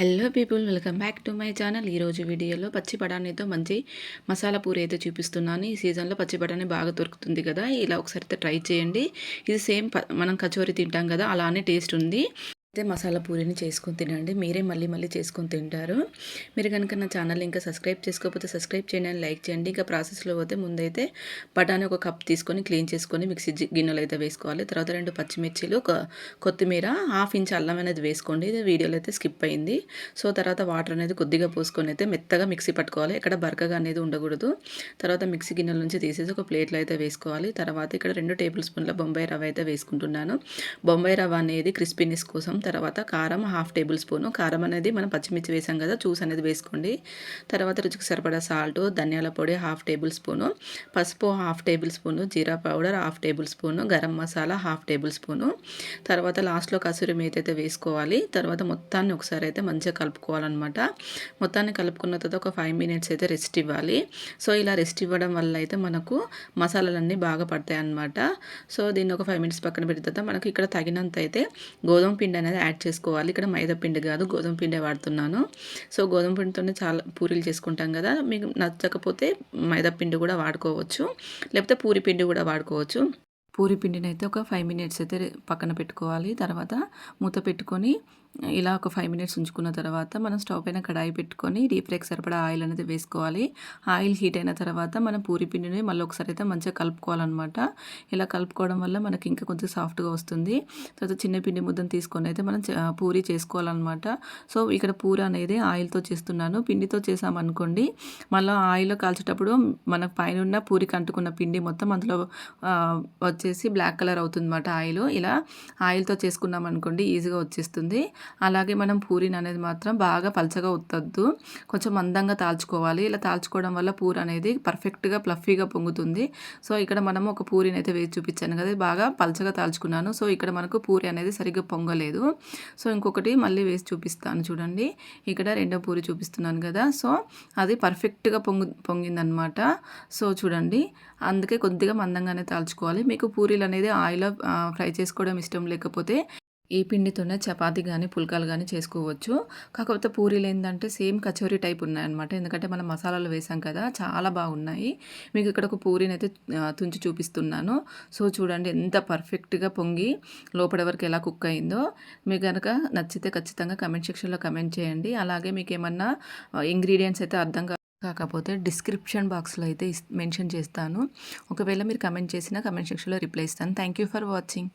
Hello people, welcome back to my channel. ఈరోజు వీడియోలో పచ్చి బఠానీతో మంచి మసాలా పూరి అయితే చూపిస్తున్నాను. ఈ సీజన్లో పచ్చి బఠానీ బాగా దొరుకుతుంది కదా, ఇలా ఒకసారి అయితే ట్రై చేయండి. ఇది సేమ్ మనం కచోరీ తింటాం కదా, అలానే టేస్ట్ ఉంది. అయితే మసాలా పూరిని చేసుకొని తినండి, మీరే మళ్ళీ మళ్ళీ చేసుకొని తింటారు. మీరు కనుక నా ఛానల్ ఇంకా సబ్స్క్రైబ్ చేసుకోకపోతే సబ్స్క్రైబ్ చేయండి అని లైక్ చేయండి. ఇంకా ప్రాసెస్లో పోతే ముందైతే బఠానీ ఒక కప్ తీసుకొని క్లీన్ చేసుకొని మిక్సీ గిన్నెలో అయితే వేసుకోవాలి. తర్వాత 2 పచ్చిమిర్చిలు, కొత్తిమీర, హాఫ్ ఇంచ్ అల్లం అనేది వేసుకోండి. ఇది వీడియోలో అయితే స్కిప్ అయింది. సో తర్వాత వాటర్ అనేది కొద్దిగా పోసుకొని అయితే మెత్తగా మిక్సీ పట్టుకోవాలి. ఇక్కడ బరకగా అనేది ఉండకూడదు. తర్వాత మిక్సీ గిన్నెల నుంచి తీసేసి ఒక ప్లేట్లో అయితే వేసుకోవాలి. తర్వాత ఇక్కడ 2 టేబుల్ స్పూన్ల బొంబాయి రవ్వ అయితే వేసుకుంటున్నాను. బొంబాయి రవ్వ అనేది క్రిస్పీనెస్ కోసం. తర్వాత కారం హాఫ్ టేబుల్ స్పూను. కారం అనేది మనం పచ్చిమిర్చి వేసాం కదా, చూసి అనేది వేసుకోండి. తర్వాత రుచికి సరిపడా సాల్ట్, ధనియాల పొడి హాఫ్ టేబుల్ స్పూను, పసుపు హాఫ్ టేబుల్ స్పూను, జీరా powder half tablespoon, garam masala half tablespoon. తర్వాత లాస్ట్లో కసూరి మేతి అయితే వేసుకోవాలి. తర్వాత మొత్తాన్ని ఒకసారి అయితే మంచిగా కలుపుకోవాలన్నమాట. మొత్తాన్ని కలుపుకున్న తర్వాత ఒక 5 మినిట్స్ అయితే రెస్ట్ ఇవ్వాలి. సో ఇలా రెస్ట్ ఇవ్వడం వల్ల అయితే మనకు మసాలాలన్నీ బాగా పడతాయి అన్నమాట. సో దీన్ని ఒక 5 మినిట్స్ పక్కన పెట్టిన తర్వాత మనకి ఇక్కడ తగినంత అయితే గోధుమ పిండి అనేది యాడ్ చేసుకోవాలి. ఇక్కడ మైదా పిండి కాదు, గోధుమ పిండే వాడుతున్నాను. సో గోధుమ పిండితోనే చాలా పూరీలు చేసుకుంటాం కదా, మీకు నచ్చకపోతే మైదా పిండి కూడా వాడుకోవచ్చు, లేకపోతే పూరి పిండి కూడా వాడుకోవచ్చు. పూరి పిండిని అయితే ఒక 5 మినిట్స్ అయితే పక్కన పెట్టుకోవాలి. తర్వాత మూత పెట్టుకొని ఇలా ఒక 5 మినిట్స్ ఉంచుకున్న తర్వాత మనం స్టవ్ పైన కడాయి పెట్టుకొని డీప్ ఫ్రైకి సరిపడా ఆయిల్ అనేది వేసుకోవాలి. ఆయిల్ హీట్ అయిన తర్వాత మనం పూరి పిండిని మళ్ళీ ఒకసారి అయితే మంచిగా కలుపుకోవాలన్నమాట. ఇలా కలుపుకోవడం వల్ల మనకి ఇంకా కొంచెం సాఫ్ట్గా వస్తుంది. తర్వాత చిన్న పిండి ముద్దను తీసుకొని అయితే మనం పూరి చేసుకోవాలన్నమాట. సో ఇక్కడ పూరి అనేది ఆయిల్తో చేస్తున్నాను. పిండితో చేసామనుకోండి, మళ్ళీ ఆయిల్లో కాల్చేటప్పుడు మనకు పైన ఉన్న పూరికి అంటుకున్న పిండి మొత్తం అందులో వచ్చేసి బ్లాక్ కలర్ అవుతుంది అన్నమాట ఆయిల్. ఇలా ఆయిల్తో చేసుకున్నాం అనుకోండి, ఈజీగా వచ్చేస్తుంది. అలాగే మనం పూరిని అనేది మాత్రం బాగా పలచగా ఒత్తద్దు, కొంచెం మందంగా తాల్చుకోవాలి. ఇలా తాల్చుకోవడం వల్ల పూరి అనేది పర్ఫెక్ట్గా ఫ్లఫీగా పొంగుతుంది. సో ఇక్కడ మనము ఒక పూరిని అయితే వేసి చూపించాను కదా, బాగా పలచగా తాల్చుకున్నాను. సో ఇక్కడ మనకు పూరి అనేది సరిగ్గా పొంగలేదు. సో ఇంకొకటి మళ్ళీ వేసి చూపిస్తాను చూడండి. ఇక్కడ రెండో పూరి చూపిస్తున్నాను కదా, సో అది పర్ఫెక్ట్గా పొంగిందనమాట. సో చూడండి, అందుకే కొద్దిగా మందంగానే తాల్చుకోవాలి. మీకు పూరీలు అనేది ఆయిల్లో ఫ్రై చేసుకోవడం ఇష్టం లేకపోతే ఈ పిండితోనే చపాతీ కానీ పుల్కాలు కానీ చేసుకోవచ్చు. కాకపోతే పూరీలు ఏంటంటే సేమ్ కచోరీ టైప్ ఉన్నాయన్నమాట, ఎందుకంటే మనం మసాలాలు వేసాం కదా, చాలా బాగున్నాయి. మీకు ఇక్కడ ఒక పూరీని అయితే తుంచి చూపిస్తున్నాను. సో చూడండి ఎంత పర్ఫెక్ట్గా పొంగి లోపల వరకు ఎలా కుక్ అయిందో. మీకు కనుక నచ్చితే ఖచ్చితంగా కమెంట్ సెక్షన్లో కమెంట్ చేయండి. అలాగే మీకు ఏమన్నా ఇంగ్రీడియంట్స్ అయితే అర్థం కాకపోతే డిస్క్రిప్షన్ బాక్స్లో అయితే మెన్షన్ చేస్తాను. ఒకవేళ మీరు కమెంట్ చేసినా కమెంట్ సెక్షన్లో రిప్లై ఇస్తాను. Thank you for watching.